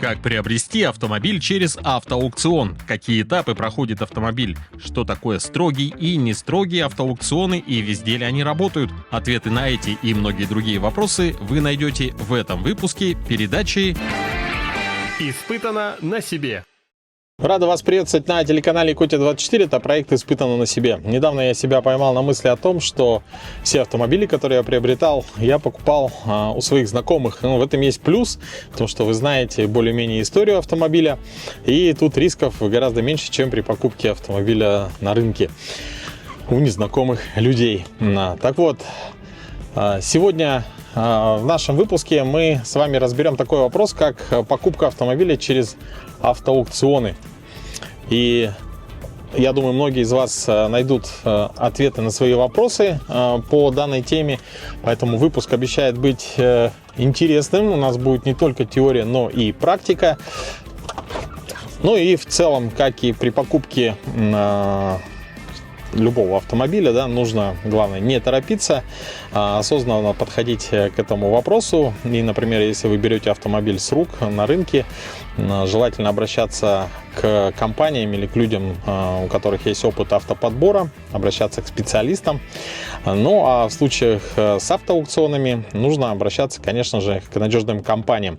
Как приобрести автомобиль через автоаукцион? Какие этапы проходит автомобиль? Что такое строгий и не строгие автоаукционы и везде ли они работают? Ответы на эти и многие другие вопросы вы найдете в этом выпуске передачи «Испытано на себе». Рада вас приветствовать на телеканале Якутия-24. Это проект «Испытано на себе». Недавно я себя поймал на мысли о том, что все автомобили, которые я приобретал, я покупал у своих знакомых. В этом есть плюс, потому что вы знаете более-менее историю автомобиля, и тут рисков гораздо меньше, чем при покупке автомобиля на рынке у незнакомых людей. Так вот, сегодня в нашем выпуске мы с вами разберем такой вопрос, как покупка автомобиля через автоаукционы. И я думаю, многие из вас найдут ответы на свои вопросы по данной теме, поэтому выпуск обещает быть интересным. У нас будет не только теория, но и практика. Ну и в целом, как и при покупке любого автомобиля, нужно, главное, не торопиться, осознанно подходить к этому вопросу. И, например, если вы берете автомобиль с рук на рынке, желательно обращаться к компаниям или к людям, у которых есть опыт автоподбора, обращаться к специалистам. Ну а в случаях с автоаукционами нужно обращаться, конечно же, к надежным компаниям.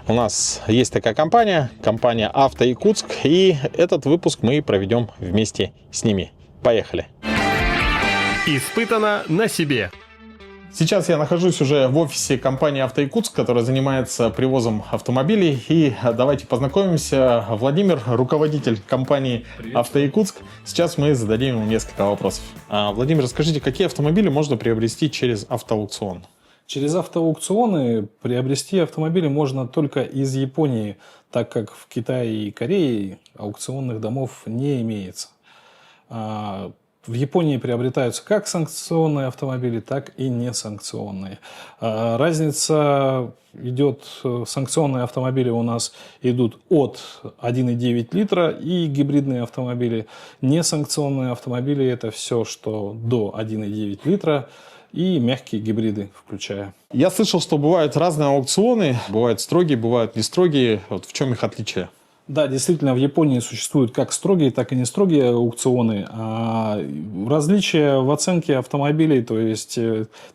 У нас есть такая компания «Авто Якутск», и этот выпуск мы проведем вместе с ними. Поехали! «Испытано на себе». Сейчас я нахожусь уже в офисе компании «Авто Якутск», которая занимается привозом автомобилей. И давайте познакомимся. Владимир, руководитель компании «Авто Якутск». Сейчас мы зададим ему несколько вопросов. Владимир, расскажите, какие автомобили можно приобрести через автоаукцион? Через автоаукционы приобрести автомобили можно только из Японии, так как в Китае и Корее аукционных домов не имеется. В Японии приобретаются как санкционные автомобили, так и несанкционные. Разница идет, санкционные автомобили у нас идут от 1,9 литра и гибридные автомобили. Несанкционные автомобили это все, что до 1,9 литра и мягкие гибриды включая. Я слышал, что бывают разные аукционы, бывают строгие, бывают не строгие. Вот в чем их отличие? Да, действительно, в Японии существуют как строгие, так и не строгие аукционы. Различия в оценке автомобилей, то есть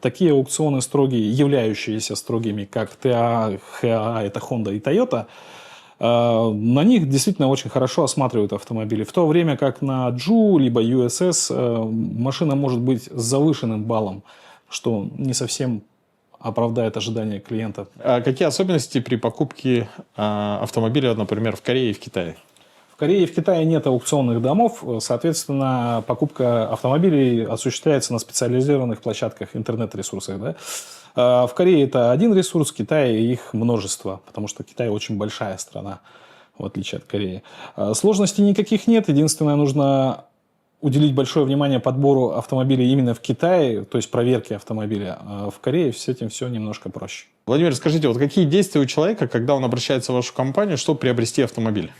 такие аукционы строгие, являющиеся строгими, как ТА, ХА, это Honda и Toyota, на них действительно очень хорошо осматривают автомобили. В то время как на JU либо USS машина может быть с завышенным баллом, что не совсем оправдает ожидания клиента. А какие особенности при покупке автомобиля, например, в Корее и в Китае? В Корее и в Китае нет аукционных домов, соответственно, покупка автомобилей осуществляется на специализированных площадках, интернет-ресурсах. Да? В Корее это один ресурс, в Китае их множество, потому что Китай очень большая страна, в отличие от Кореи. Сложностей никаких нет, единственное, нужно уделить большое внимание подбору автомобилей именно в Китае, то есть проверке автомобиля. А в Корее с этим все немножко проще. Владимир, скажите, вот какие действия у человека, когда он обращается в вашу компанию, чтобы приобрести автомобиль?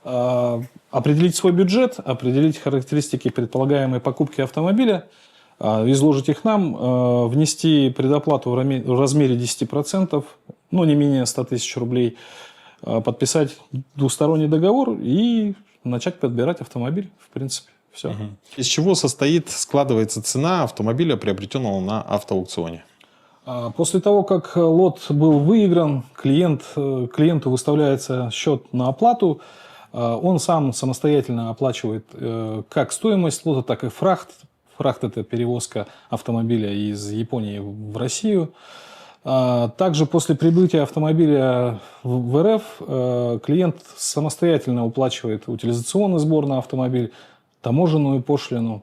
Определить свой бюджет, определить характеристики предполагаемой покупки автомобиля, изложить их нам, внести предоплату в размере 10%, ну не менее 100 тысяч рублей, подписать двусторонний договор и начать подбирать автомобиль, в принципе. Все. Из чего складывается цена автомобиля, приобретенного на автоаукционе? После того, как лот был выигран, клиенту выставляется счет на оплату, он сам самостоятельно оплачивает как стоимость лота, так и фрахт. Фрахт – это перевозка автомобиля из Японии в Россию. Также после прибытия автомобиля в РФ клиент самостоятельно уплачивает утилизационный сбор на автомобиль, таможенную пошлину.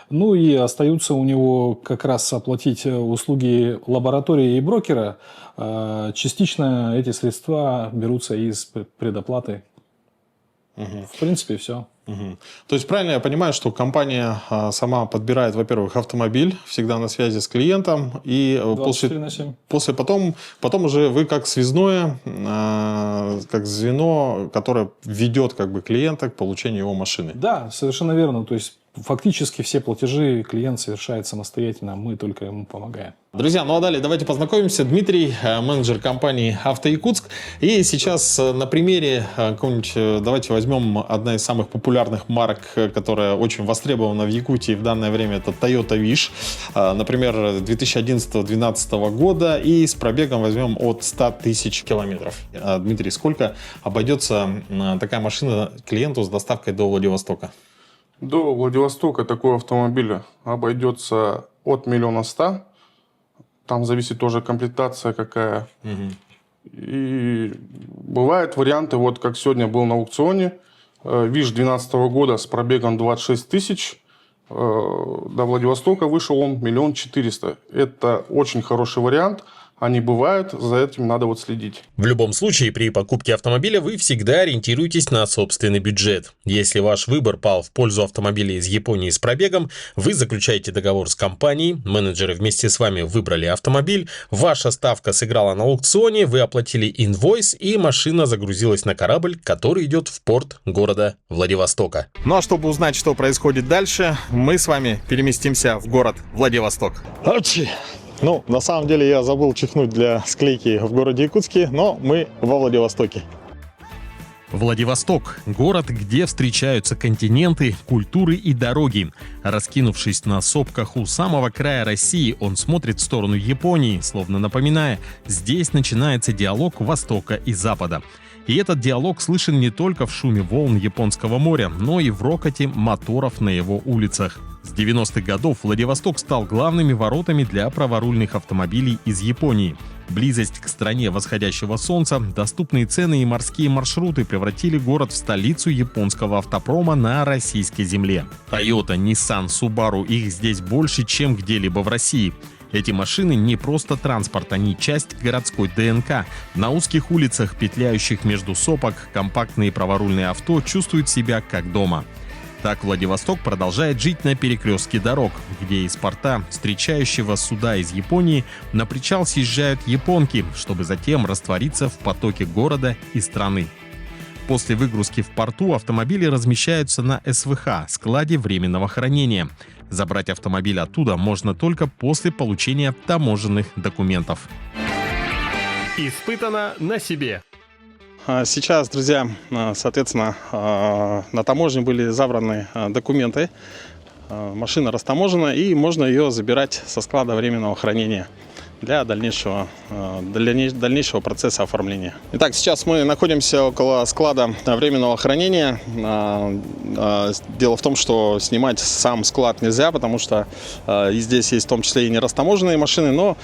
Ну и остаются у него как раз оплатить услуги лаборатории и брокера. Частично эти средства берутся из предоплаты. В принципе, все. То есть правильно я понимаю, что компания сама подбирает, во-первых, автомобиль, всегда на связи с клиентом, и потом уже вы как связное, как звено, которое ведет клиента к получению его машины. Да, совершенно верно. То есть Фактически все платежи клиент совершает самостоятельно, мы только ему помогаем. Друзья, ну а далее давайте познакомимся. Дмитрий, менеджер компании «АвтоЯкутск». И сейчас на примере какого-нибудь, давайте возьмем одна из самых популярных марок, которая очень востребована в Якутии в данное время, это Toyota Wish. Например, 2011-2012 года и с пробегом возьмем от 100 тысяч километров. Дмитрий, сколько обойдется такая машина клиенту с доставкой до Владивостока? До Владивостока такой автомобиль обойдется от 1 100 000. Там зависит тоже комплектация какая. И бывают варианты, вот как сегодня был на аукционе. Wish 2012 года с пробегом 26 тысяч. До Владивостока вышел он 1 400 000. Это очень хороший вариант. Они бывают, за этим надо вот следить. В любом случае, при покупке автомобиля вы всегда ориентируетесь на собственный бюджет. Если ваш выбор пал в пользу автомобиля из Японии с пробегом, вы заключаете договор с компанией, менеджеры вместе с вами выбрали автомобиль, ваша ставка сыграла на аукционе, вы оплатили инвойс и машина загрузилась на корабль, который идет в порт города Владивостока. Ну а чтобы узнать, что происходит дальше, мы с вами переместимся в город Владивосток. Ну, на самом деле я забыл чихнуть для склейки в городе Якутске, но мы во Владивостоке. Владивосток – город, где встречаются континенты, культуры и дороги. Раскинувшись на сопках у самого края России, он смотрит в сторону Японии, словно напоминая, здесь начинается диалог Востока и Запада. И этот диалог слышен не только в шуме волн Японского моря, но и в рокоте моторов на его улицах. С 90-х годов Владивосток стал главными воротами для праворульных автомобилей из Японии. Близость к стране восходящего солнца, доступные цены и морские маршруты превратили город в столицу японского автопрома на российской земле. Toyota, Nissan, Subaru – их здесь больше, чем где-либо в России. Эти машины не просто транспорт, они часть городской ДНК. На узких улицах, петляющих между сопок, компактные праворульные авто чувствуют себя как дома. Так Владивосток продолжает жить на перекрестке дорог, где из порта, встречающего суда из Японии, на причал съезжают японки, чтобы затем раствориться в потоке города и страны. После выгрузки в порту автомобили размещаются на СВХ – складе временного хранения. Забрать автомобиль оттуда можно только после получения таможенных документов. Испытано на себе. Сейчас, друзья, соответственно, на таможне были забраны документы. Машина растаможена, и можно ее забирать со склада временного хранения для дальнейшего процесса оформления. Итак, сейчас мы находимся около склада временного хранения. Дело в том, что снимать сам склад нельзя, потому что здесь есть в том числе и нерастаможенные машины, но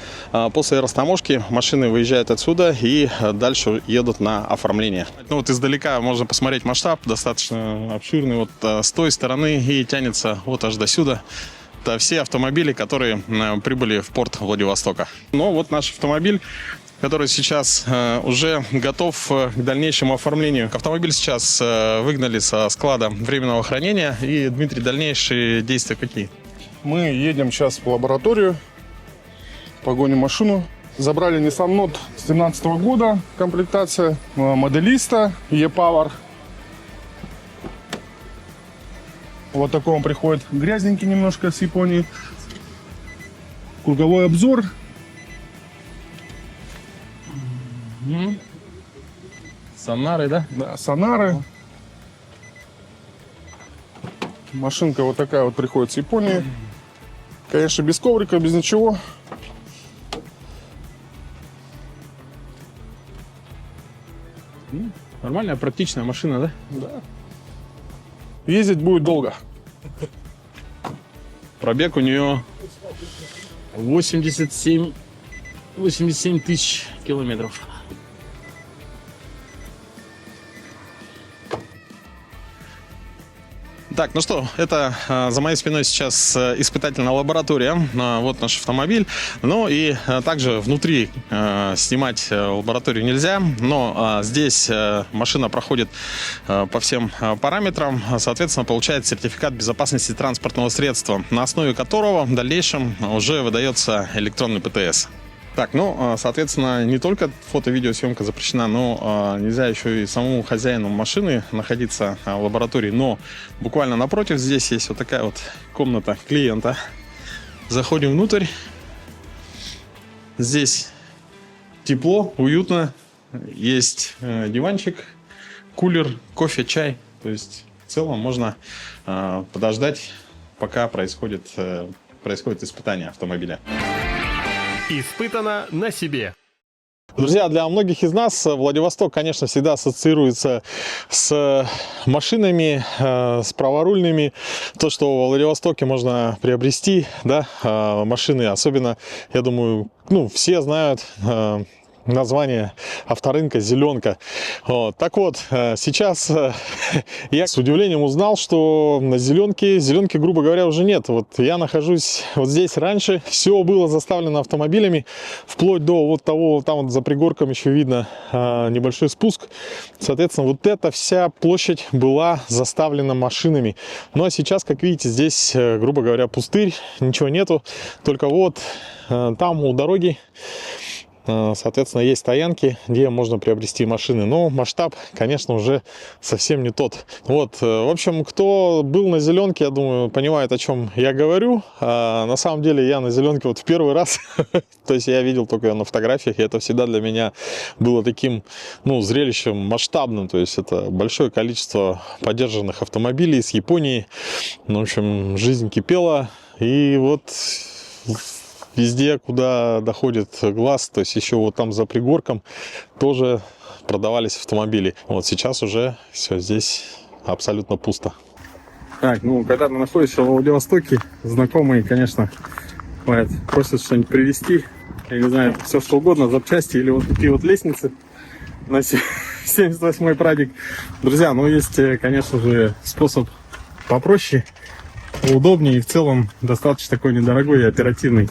после растаможки машины выезжают отсюда и дальше едут на оформление. Ну, вот издалека можно посмотреть масштаб, достаточно обширный, вот с той стороны и тянется вот аж до сюда. Это все автомобили, которые прибыли в порт Владивостока. Но вот наш автомобиль, который сейчас уже готов к дальнейшему оформлению. Автомобиль сейчас выгнали со склада временного хранения. И, Дмитрий, дальнейшие действия какие? Мы едем сейчас в лабораторию, погоним машину. Забрали Nissan Note с 2017 года, комплектация моделиста E-Power. Вот такой он приходит, грязненький немножко с Японии. Круговой обзор. Сонары, да? Да, сонары. Машинка вот такая вот приходит с Японии. Конечно, без коврика, без ничего. Нормальная, практичная машина, да? Да. Ездить будет долго. Пробег у нее 87 тысяч километров. Так, ну что, это за моей спиной сейчас испытательная лаборатория. Вот наш автомобиль. Ну и также внутри снимать лабораторию нельзя, но здесь машина проходит по всем параметрам, соответственно, получает сертификат безопасности транспортного средства, на основе которого в дальнейшем уже выдается электронный ПТС. Так, ну, соответственно, не только фото-видеосъемка запрещена, но нельзя еще и самому хозяину машины находиться в лаборатории. Но буквально напротив здесь есть вот такая вот комната клиента. Заходим внутрь. Здесь тепло, уютно. Есть диванчик, кулер, кофе, чай. То есть в целом можно подождать, пока происходит испытание автомобиля. Испытано на себе. Друзья, для многих из нас Владивосток, конечно, всегда ассоциируется с машинами, с праворульными. То, что во Владивостоке можно приобрести, да, машины, особенно, я думаю, ну, все знают название авторынка «Зеленка». Вот. Так вот, сейчас я с удивлением узнал, что на зеленке, грубо говоря, уже нет. Вот я нахожусь вот здесь раньше, все было заставлено автомобилями, вплоть до вот того, там вот за пригорком еще видно небольшой спуск. Соответственно, вот эта вся площадь была заставлена машинами. Ну а сейчас, как видите, здесь, грубо говоря, пустырь, ничего нету. Только вот там у дороги, соответственно, есть стоянки, где можно приобрести машины. Но масштаб, конечно, уже совсем не тот. Вот, в общем, кто был на зеленке, я думаю, понимает, о чем я говорю. На самом деле, я на зеленке вот в первый раз. То есть я видел только на фотографиях, и это всегда для меня было таким, ну, зрелищем масштабным. То есть это большое количество подержанных автомобилей из Японии. Ну, в общем, жизнь кипела. И вот везде, куда доходит глаз, то есть еще вот там за пригорком тоже продавались автомобили. Вот сейчас уже все здесь абсолютно пусто. Так, ну, когда ты находишься в Владивостоке, знакомые, конечно, просят что-нибудь привезти. Я не знаю, все что угодно, запчасти или вот такие вот лестницы на 78-й прадик. Друзья, ну, есть, конечно же, способ попроще, удобнее и в целом достаточно такой недорогой и оперативный.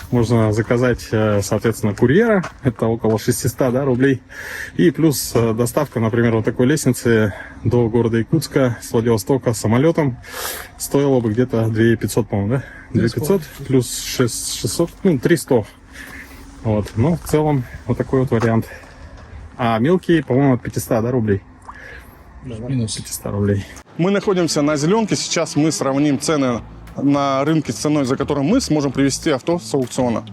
Можно заказать, соответственно, курьера, это около 600, да, рублей, и плюс доставка, например, вот такой лестницы до города Якутска с Владивостока самолетом стоила бы где-то 2500, по-моему, да? 2500 плюс 600, ну, 300. Вот, ну, в целом вот такой вот вариант. А мелкие, по-моему, от 500, да, рублей? Минус 500 рублей. Мы находимся на зеленке. Сейчас мы сравним цены на рынке с ценой, за которой мы сможем привезти авто с аукциона.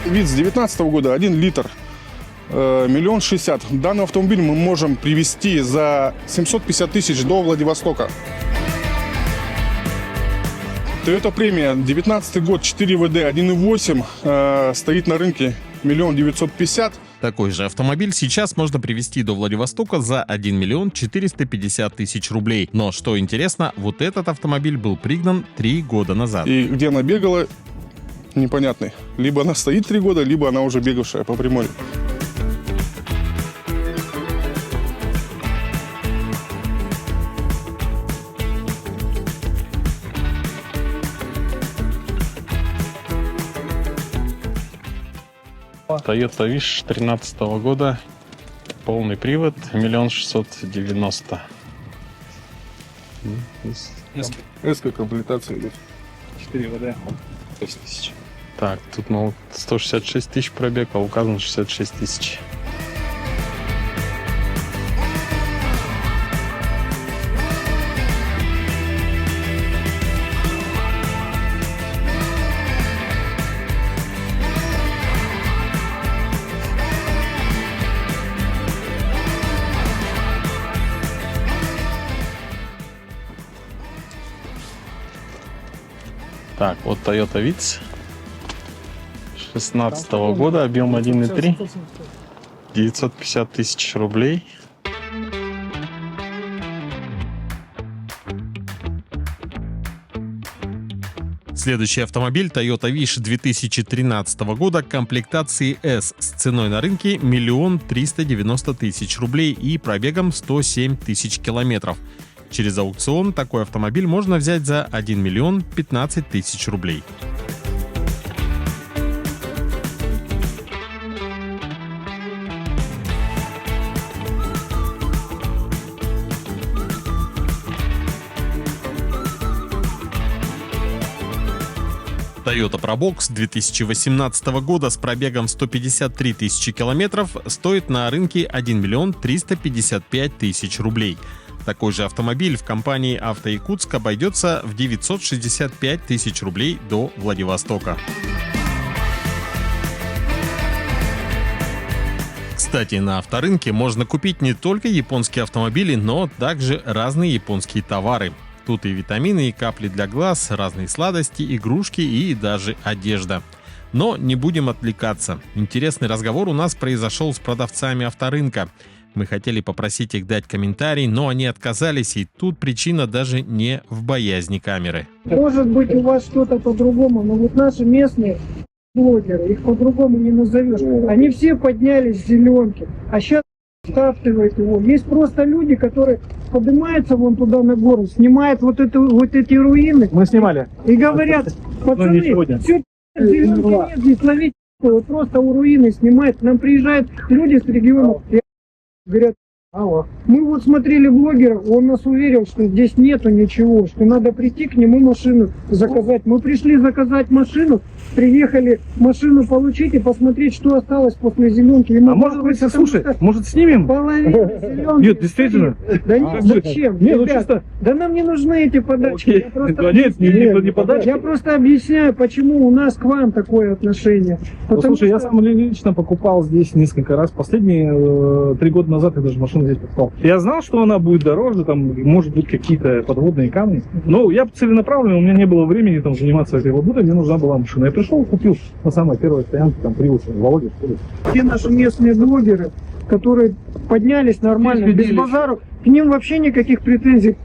Вид с 2019 года, 1 литр, 1 060 000. Данный автомобиль мы можем привезти за 750 тысяч до Владивостока. Toyota премия, 19 год, 4 ВД, 1.8, стоит на рынке 1 950 000. Такой же автомобиль сейчас можно привезти до Владивостока за 1 450 000 рублей. Но что интересно, вот этот автомобиль был пригнан 3 года назад. И где она бегала, непонятный. Либо она стоит 3 года, либо она уже бегавшая по прямой. Toyota Wish 13 года, полный привод, 1 690 000. S комплектация идет. 4 ВД. 6 тысяч. Так, тут, ну, 166 тысяч пробег, а указано 66 тысяч. Так, вот Toyota Vitz 16 года, объем 1,3, 950 тысяч рублей. Следующий автомобиль Toyota Wish 2013 года комплектации S с ценой на рынке 1 390 000 рублей и пробегом 107 тысяч километров. Через аукцион такой автомобиль можно взять за 1 015 000 рублей. Toyota Probox 2018 года с пробегом 153 тысячи километров стоит на рынке 1 355 000 рублей. Такой же автомобиль в компании «Авто Якутск» обойдется в 965 000 рублей до Владивостока. Кстати, на авторынке можно купить не только японские автомобили, но также разные японские товары. Тут и витамины, и капли для глаз, разные сладости, игрушки и даже одежда. Но не будем отвлекаться. Интересный разговор у нас произошел с продавцами авторынка. Мы хотели попросить их дать комментарий, но они отказались, и тут причина даже не в боязни камеры. Может быть, у вас что-то по-другому, но вот наши местные блогеры, их по-другому не назовешь. Они все поднялись с зеленки, а сейчас стаптывают его. Есть просто люди, которые поднимаются вон туда на гору, снимают вот эти руины. Мы снимали. И говорят, пацаны, все, зеленки нет, здесь ловить. Вот просто у руины снимают. К нам приезжают люди с регионов, и говорят, мы вот смотрели блогера, он нас уверил, что здесь нету ничего, что надо прийти к нему машину заказать. Мы пришли заказать машину, приехали машину получить и посмотреть, что осталось после зеленки. А может быть, слушай, может снимем? Половина зеленки. Нет, действительно. Да нет, зачем? Нет, ну Ребят, чисто. да нам не нужны эти подачки. Окей. Я просто Да нет, объясняю. не подачки. Я просто объясняю, почему у нас к вам такое отношение. Ну, Потому слушай, я что- сам лично покупал здесь несколько раз. Последние 3 года назад я даже машину здесь покупал. Я знал, что она будет дороже, там, может быть, какие-то подводные камни. Но я целенаправленно, у меня не было времени там заниматься этой работой, мне нужна была машина. Я пришел, купил на самой первой стоянке, там, Prius, Володя, что ли. Те наши местные блогеры, которые поднялись нормально, без базару, к ним вообще никаких претензий.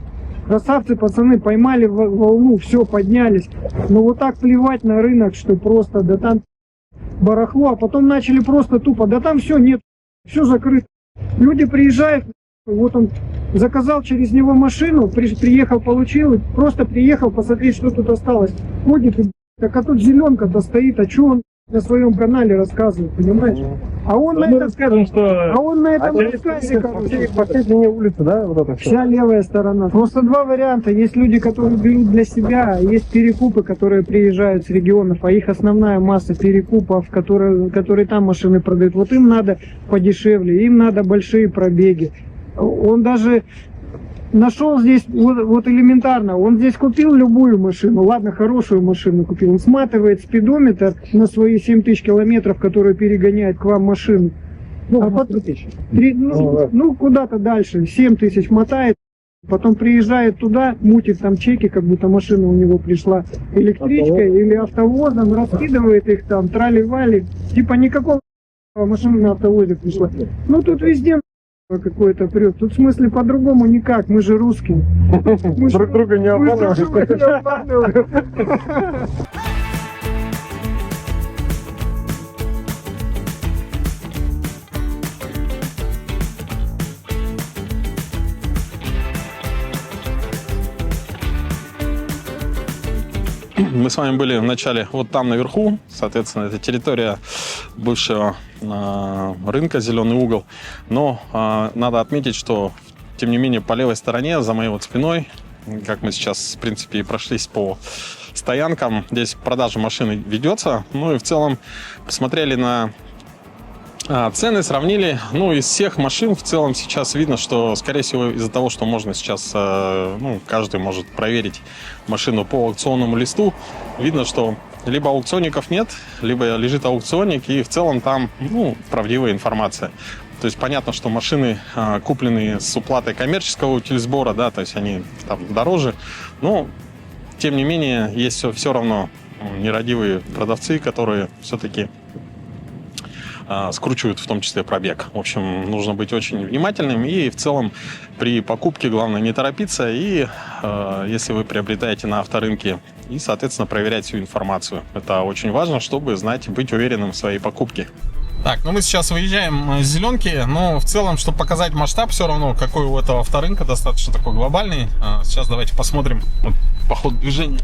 Красавцы, пацаны, поймали волну, все, поднялись. Но вот так плевать на рынок, что просто, да там барахло, а потом начали просто тупо, да там все, нет, все закрыто. Люди приезжают, вот он заказал через него машину, приехал, получил, и просто приехал посмотреть, что тут осталось. Ходит, и, так а тут зеленка-то стоит, а что он на своем канале рассказывает, понимаешь? А он на этом, скажем, что... а он на этом рассказе, короче, Последняя улица, да, вот это вся левая сторона. Просто два варианта. Есть люди, которые берут для себя, а есть перекупы, которые приезжают с регионов, а их основная масса перекупов, которые там машины продают. Вот им надо подешевле, им надо большие пробеги. Он даже нашел здесь, вот элементарно, он здесь купил любую машину, ладно, хорошую машину купил, он сматывает спидометр на свои 7000 километров, которые перегоняет к вам машину. Ну, а потом, куда-то дальше, 7000 мотает, потом приезжает туда, мутит там чеки, как будто машина у него пришла электричкой или автовозом, раскидывает их там, трали-вали, типа никакого машины на автовозе пришла. Ну, тут везде какой-то прет. Тут в смысле по-другому никак, мы же русские. Мы Друг друга не обманываем. Мы с вами были в начале вот там наверху, соответственно, это территория бывшего рынка, зеленый угол. Но надо отметить, что, тем не менее, по левой стороне, за моей вот спиной, как мы сейчас, в принципе, и прошлись по стоянкам, здесь продажа машины ведется. Ну и в целом посмотрели на цены, сравнили. Ну, из всех машин в целом сейчас видно, что, скорее всего, из-за того, что можно сейчас, каждый может проверить машину по аукционному листу, видно, что либо аукционников нет, либо лежит аукционник, и в целом там, правдивая информация. То есть понятно, что машины, купленные с уплатой коммерческого утильсбора, да, то есть они там дороже, но тем не менее, есть все равно нерадивые продавцы, которые все-таки скручивают в том числе пробег. В общем, нужно быть очень внимательным и в целом при покупке главное не торопиться и если вы приобретаете на авторынке и, соответственно, проверять всю информацию. Это очень важно, чтобы знать, быть уверенным в своей покупке. Так, ну мы сейчас выезжаем из Зеленки, но в целом, чтобы показать масштаб, все равно какой у этого авторынка, достаточно такой глобальный. Сейчас давайте посмотрим вот, по ходу движения.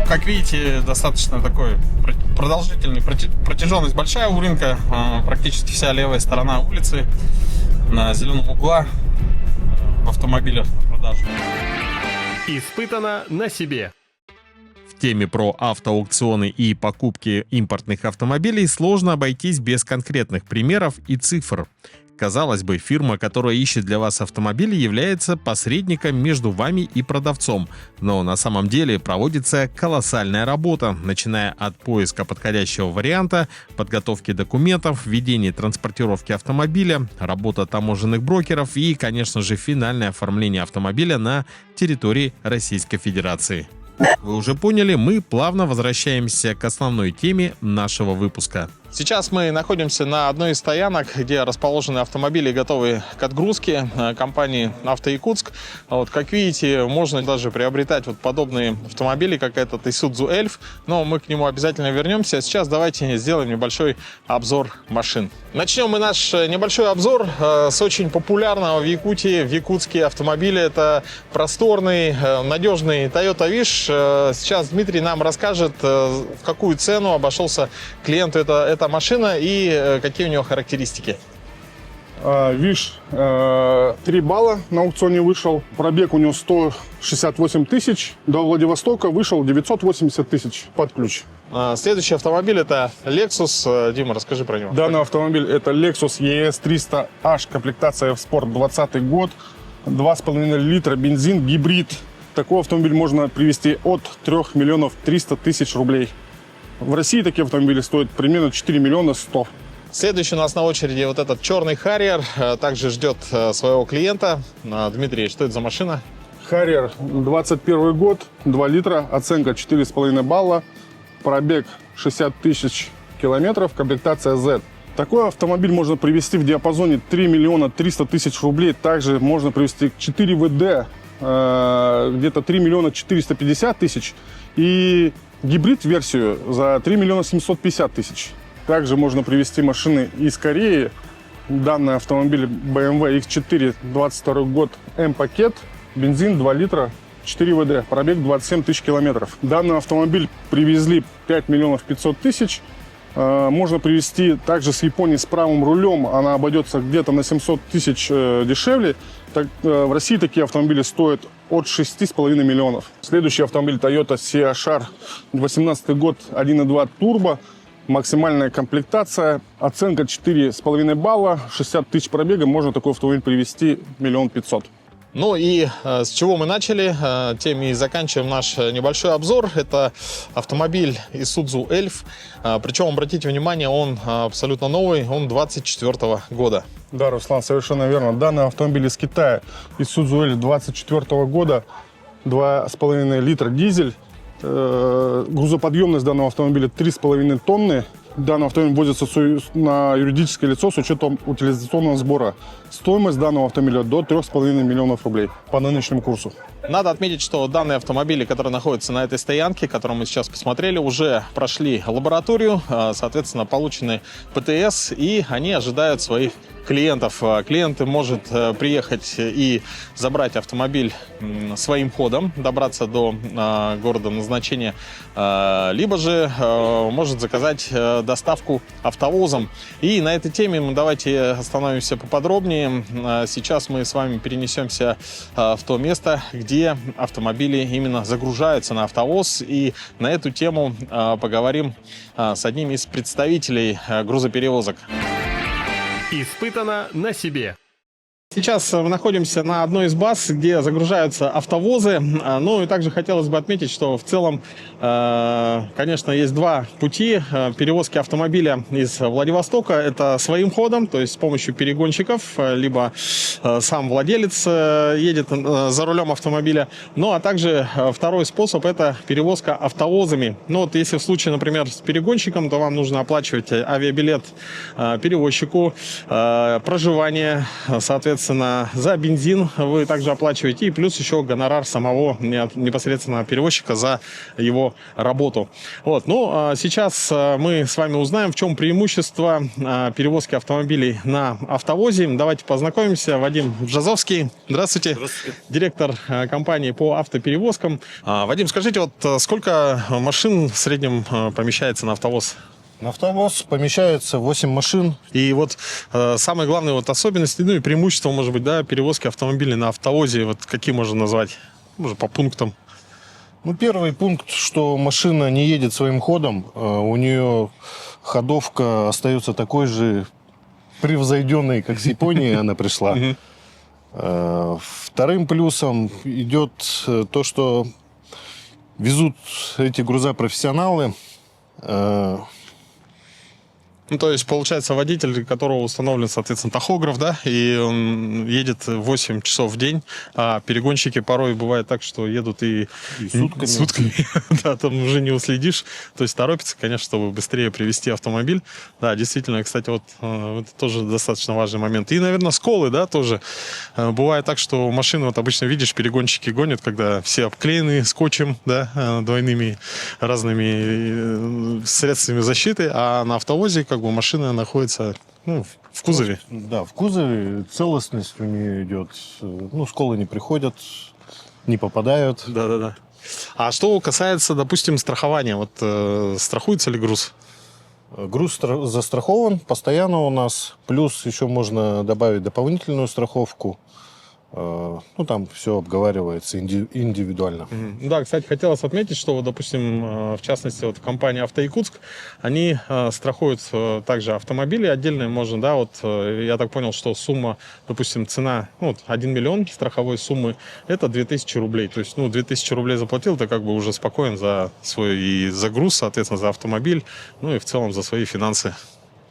Как видите, достаточно такой продолжительный, протяженность большая у рынка, практически вся левая сторона улицы на зеленом угла в автомобилях на продажу. Испытано на себе. В теме про автоаукционы и покупки импортных автомобилей сложно обойтись без конкретных примеров и цифр. Казалось бы, фирма, которая ищет для вас автомобили, является посредником между вами и продавцом. Но на самом деле проводится колоссальная работа, начиная от поиска подходящего варианта, подготовки документов, ведения транспортировки автомобиля, работа таможенных брокеров и, конечно же, финальное оформление автомобиля на территории Российской Федерации. Вы уже поняли, мы плавно возвращаемся к основной теме нашего выпуска. Сейчас мы находимся на одной из стоянок, где расположены автомобили, готовые к отгрузке компании «Авто Якутск». Вот, как видите, можно даже приобретать вот подобные автомобили, как этот Isuzu Elf, но мы к нему обязательно вернемся. Сейчас давайте сделаем небольшой обзор машин. Начнем мы наш небольшой обзор с очень популярного в Якутии, в Якутске автомобиля. Это просторный, надежный Toyota Wish. Сейчас Дмитрий нам расскажет, в какую цену обошелся клиенту эта машина и какие у него характеристики. Виш 3 балла на аукционе вышел. Пробег у него 168 тысяч. До Владивостока вышел 980 тысяч под ключ. Следующий автомобиль это Lexus. Дима, расскажи про него. Данный автомобиль это Lexus ES300H, комплектация F-Sport 2020 год. 2,5 литра бензин, гибрид. Такой автомобиль можно привезти от 3 миллионов 300 тысяч рублей. В России такие автомобили стоят примерно 4 миллиона 100. Следующий у нас на очереди вот этот черный Harrier. Также ждет своего клиента. Дмитрий, что это за машина? Harrier 21 год, 2 литра, оценка 4,5 балла, пробег 60 тысяч километров, комплектация Z. Такой автомобиль можно привезти в диапазоне 3 миллиона 300 тысяч рублей. Также можно привезти 4 ВД, где-то 3 миллиона 450 тысяч. И гибрид-версию за 3 миллиона 750 тысяч. Также можно привезти машины из Кореи. Данный автомобиль BMW X4 22 год, М-пакет, бензин 2 литра, 4 ВД, пробег 27 тысяч километров. Данный автомобиль привезли 5 миллионов 500 тысяч. Можно привезти также с Японии с правым рулем. Она обойдется где-то на 700 тысяч дешевле. В России такие автомобили стоят от 6,5 миллионов. Следующий автомобиль Toyota CHR 18 год, 1.2 турбо. Максимальная комплектация. Оценка 4,5 балла, 60 тысяч пробега. Можно такой автомобиль привезти 1 500 000. Ну и с чего мы начали, тем и заканчиваем наш небольшой обзор. Это автомобиль Isuzu Elf. Причем, обратите внимание, он абсолютно новый, он 24 года. Да, Руслан, совершенно верно. Данный автомобиль из Китая, Isuzu Elf 24 года, 2,5 литра дизель. Грузоподъемность данного автомобиля 3,5 тонны. Данный автомобиль вводится на юридическое лицо с учетом утилизационного сбора. Стоимость данного автомобиля до 3,5 миллионов рублей по нынешнему курсу. Надо отметить, что данные автомобили, которые находятся на этой стоянке, которую мы сейчас посмотрели, уже прошли лабораторию, соответственно, получены ПТС, и они ожидают своих клиентов. Клиент может приехать и забрать автомобиль своим ходом, добраться до города назначения, либо же может заказать доставку автовозом. И на этой теме мы давайте остановимся поподробнее. Сейчас мы с вами перенесемся в то место, где автомобили именно загружаются на автовоз. И на эту тему поговорим с одним из представителей грузоперевозок. Испытано на себе. Сейчас мы находимся на одной из баз, где загружаются автовозы. Ну и также хотелось бы отметить, что в целом, конечно, есть два пути перевозки автомобиля из Владивостока. Это своим ходом, то есть с помощью перегонщиков, либо сам владелец едет за рулем автомобиля. Ну а также второй способ – это перевозка автовозами. Ну вот если в случае, например, с перегонщиком, то вам нужно оплачивать авиабилет перевозчику, проживание, соответственно, за бензин вы также оплачиваете, и плюс еще гонорар самого непосредственно перевозчика за его работу. Вот. Ну, сейчас мы с вами узнаем, в чем преимущество перевозки автомобилей на автовозе. Давайте познакомимся. Вадим Бжазовский. Здравствуйте. Здравствуйте. Директор компании по автоперевозкам. Вадим, скажите, вот сколько машин в среднем помещается на автовоз? На автовоз помещается 8 машин. И вот самые главные вот особенности, ну и преимущества, может быть, да, перевозки автомобилей на автовозе, вот какие можно назвать? Может, по пунктам? Ну, первый пункт, что машина не едет своим ходом, у нее ходовка остается такой же превзойденной, как с Японии она пришла. Вторым плюсом идет то, что везут эти груза профессионалы. Ну, то есть, получается, водитель, у которого установлен, соответственно, тахограф, да, и он едет 8 часов в день, а перегонщики порой бывает так, что едут и сутками. Да, там уже не уследишь. То есть, торопится, конечно, чтобы быстрее привезти автомобиль. Да, действительно, кстати, вот это тоже достаточно важный момент. И, наверное, сколы, да, тоже. Бывает так, что машины, вот обычно видишь, перегонщики гонят, когда все обклеены скотчем, да, двойными разными средствами защиты, а на автовозе, как бы, машина находится, ну, в кузове. Да, в кузове целостность у нее идет. Ну, сколы не приходят, не попадают. Да. А что касается, допустим, страхования, вот страхуется ли груз? Груз застрахован постоянно у нас. Плюс еще можно добавить дополнительную страховку. Ну, там все обговаривается индивидуально. Да, кстати, хотелось отметить, что, допустим, в частности, вот компания «Автоякутск», они страхуют также автомобили отдельные, можно, да, вот я так понял, что сумма, допустим, цена, ну, вот 1 миллион страховой суммы, это 2000 рублей. То есть, ну, 2000 рублей заплатил, ты как бы уже спокоен за свой и за груз, соответственно, за автомобиль, ну и в целом за свои финансы.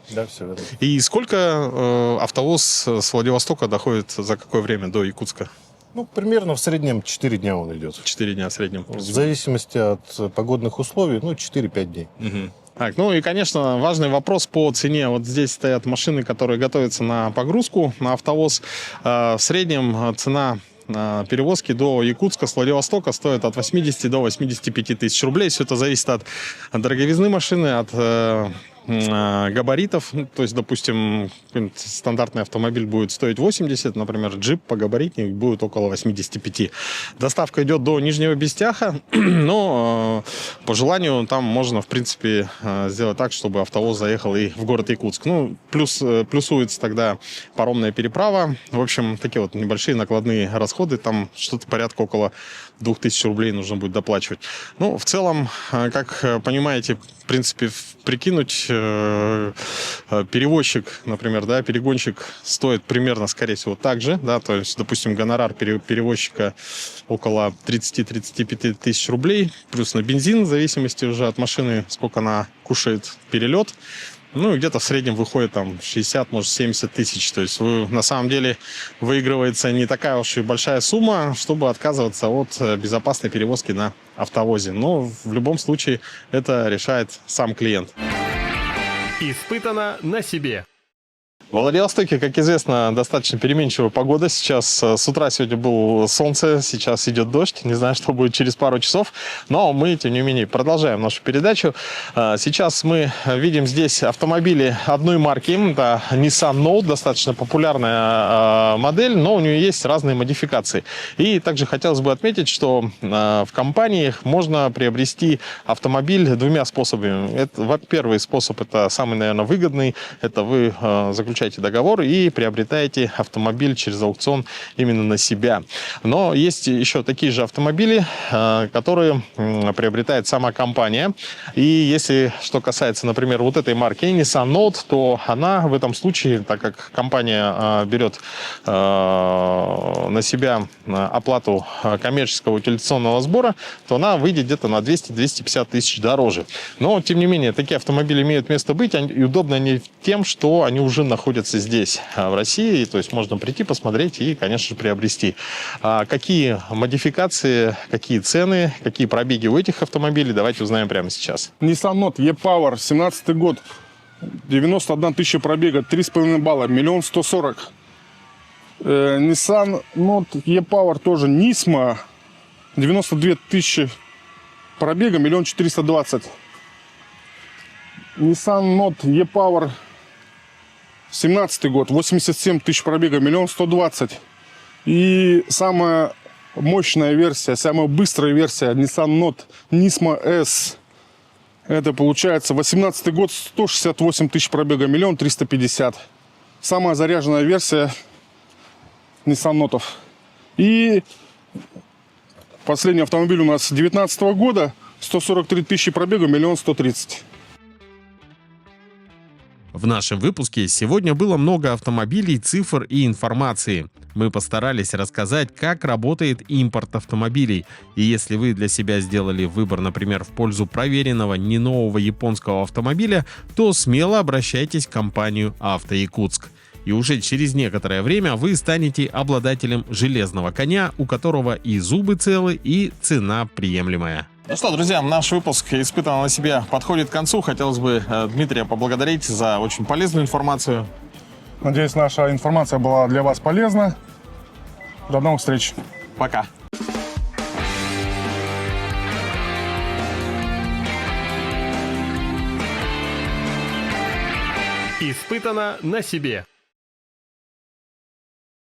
Да, все верно. И сколько автовоз с Владивостока доходит за какое время до Якутска? Ну, примерно в среднем 4 дня он идет. 4 дня в среднем. В зависимости от погодных условий, ну, 4-5 дней. Угу. Так, ну и, конечно, важный вопрос по цене. Вот здесь стоят машины, которые готовятся на погрузку на автовоз. В среднем цена перевозки до Якутска с Владивостока стоит от 80 до 85 тысяч рублей. Все это зависит от дороговизны машины, от габаритов. То есть, допустим, стандартный автомобиль будет стоить 80, например, джип по габаритник будет около 85. Доставка идет до Нижнего Бестяха, но по желанию там можно, в принципе, сделать так, чтобы автовоз заехал и в город Якутск. Ну, плюсуется тогда паромная переправа. В общем, такие вот небольшие накладные расходы. Там что-то порядка около 2000 рублей нужно будет доплачивать. Ну, в целом, как понимаете, в принципе, прикинуть, перевозчик, например, да, перегонщик стоит примерно, скорее всего, так же, да, то есть, допустим, гонорар перевозчика около 30-35 тысяч рублей, плюс на бензин, в зависимости уже от машины, сколько она кушает перелет. Ну, и где-то в среднем выходит там 60, может, 70 тысяч. То есть, на самом деле, выигрывается не такая уж и большая сумма, чтобы отказываться от безопасной перевозки на автовозе. Но в любом случае это решает сам клиент. Испытано на себе. В Владивостоке, как известно, достаточно переменчивая погода. Сейчас с утра сегодня было солнце, сейчас идет дождь. Не знаю, что будет через пару часов. Но мы, тем не менее, продолжаем нашу передачу. Сейчас мы видим здесь автомобили одной марки. Это Nissan Note, достаточно популярная модель, но у нее есть разные модификации. И также хотелось бы отметить, что в компаниях можно приобрести автомобиль двумя способами. Первый способ, это самый, наверное, выгодный. Это вы заключаете договор и приобретаете автомобиль через аукцион именно на себя. Но есть еще такие же автомобили, которые приобретает сама компания. И если что касается, например, вот этой марки Nissan Note, то она в этом случае, так как компания берет на себя оплату коммерческого утилизационного сбора, то она выйдет где-то на 200-250 тысяч дороже. Но, тем не менее, такие автомобили имеют место быть, и удобны они тем, что они уже находятся здесь, в России, то есть можно прийти, посмотреть и, конечно же, приобрести. Какие модификации, какие цены, какие пробеги у этих автомобилей, давайте узнаем прямо сейчас. Nissan Note E-Power, 17 год, 91 тысяча пробега, 3,5 балла, 1 140 000. Nissan Note E-Power тоже Nismo, 92 тысячи пробега, 1 420 000. Nissan Note E-Power, 17 год, 87 тысяч пробега, 1 120 000. И самая мощная версия, самая быстрая версия Nissan Note Nismo S. Это получается 18 год, 168 тысяч пробега, 1 350 000. Самая заряженная версия Nissan Note. И последний автомобиль у нас 19 года, 143 тысячи пробега, 1 130 000. В нашем выпуске сегодня было много автомобилей, цифр и информации. Мы постарались рассказать, как работает импорт автомобилей. И если вы для себя сделали выбор, например, в пользу проверенного, не нового японского автомобиля, то смело обращайтесь в компанию «Авто-Якутск». И уже через некоторое время вы станете обладателем железного коня, у которого и зубы целы, и цена приемлемая. Ну что, друзья, наш выпуск «Испытано на себе» подходит к концу. Хотелось бы Дмитрия поблагодарить за очень полезную информацию. Надеюсь, наша информация была для вас полезна. До новых встреч. Пока. Испытано на себе.